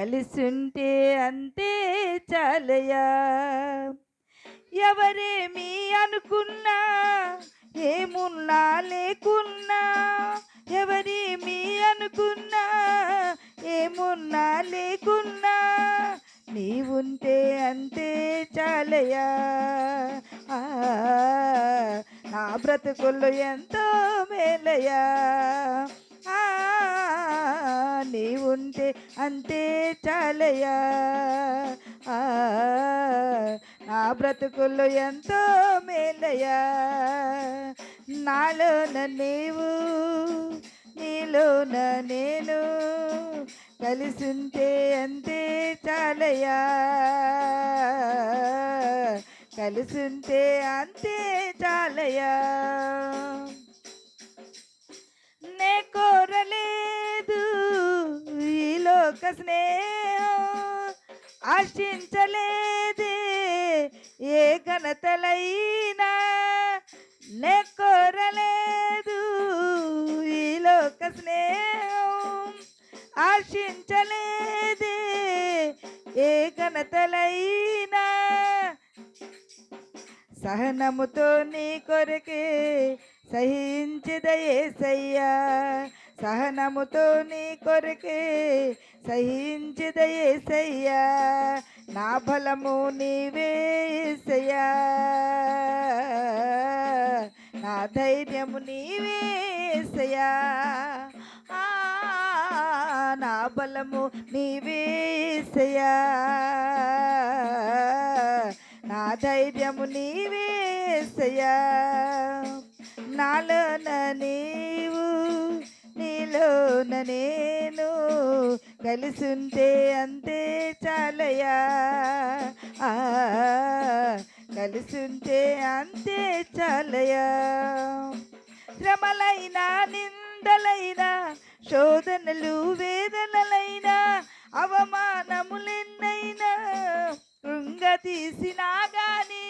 కలిసుంటే అంతే చాలయ్యా. ఎవరేమి అనుకున్నా, ఏమున్నా లేకున్నా, ఎవరేమి అనుకున్నా, ఏమున్నా లేకున్నా, నీవుంటే అంతే చాలయ్యా. ఆ, నా బ్రతుకుల్లో ఎంతో మేలయ్యా. ఆ, నీవుంటే అంతే చాలయ్యా. ఆ, నా బ్రతుకుల్లో ఎంతో మేలయ్యా. నాలోన నీవు, నీలోన నేను, కలిసుంటే అంతే చాలయ్యా. కలిసుంటే అంతే చాలయ్యా. నే కోరలేదు ఈ లోక స్నేహం, ఆశించలేదే ఏ ఘనతలైనా. నే కోరలేదు ఈ లోక స్నేహం, ఆశించలేదే ఏ ఘనతలైనా. సహనముతో నీ కొరకే సహించిద యేసయ్యా. సహనముతో నీ కొరకే సహించిద యేసయ్యా. నా బలము నీవే యేసయ్యా, నా ధైర్యము నీవే యేసయ్యా. నా బలము నీవే యేసయ్యా, నా ధైర్యము నీవే యేసయ్యా. నాలోన నీవు, నీలోన నేను, కలిసుంటే అంతే చాలయ్యా. కలిసుంటే అంతే చాలయ్యా. శ్రమలైనా, నిందలైనా, శోధనలు, వేదనలైనా, అవమానములెన్నైనా కృంగతీసినా గాని,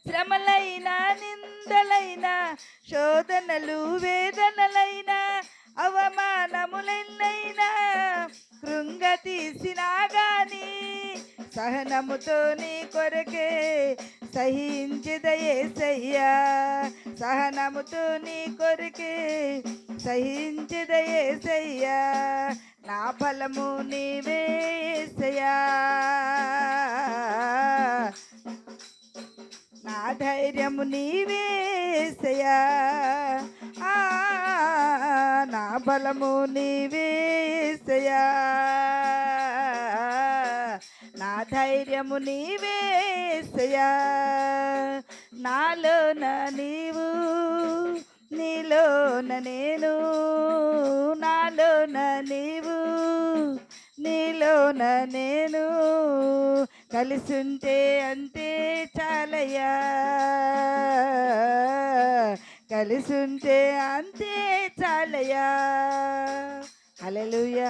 శ్రమలైనా, నిందలైనా, శోధనలు, వేదనలైనా, అవమానములెన్నైనా కృంగతీసినా గాని, సహనముతో నీ కొరకే సహించిద యేసయ్యా. సహనముతో నీ కొరకే సహించిద యేసయ్యా. నా బలము నీవే యేసయ్యా, నా ధైర్యము నీవే యేసయ్యా. నా బలము నీవే యేసయ్యా, నా ధైర్యము నీవే యేసయ్యా. నాలోన నీవు, నీలోన నేను, నాలోన నీవు, నీలోన నేను, కలిసుంటే అంతే చాలయ్యా. కలిసుంటే అంతే చాలయ్యా. హల్లెలూయా.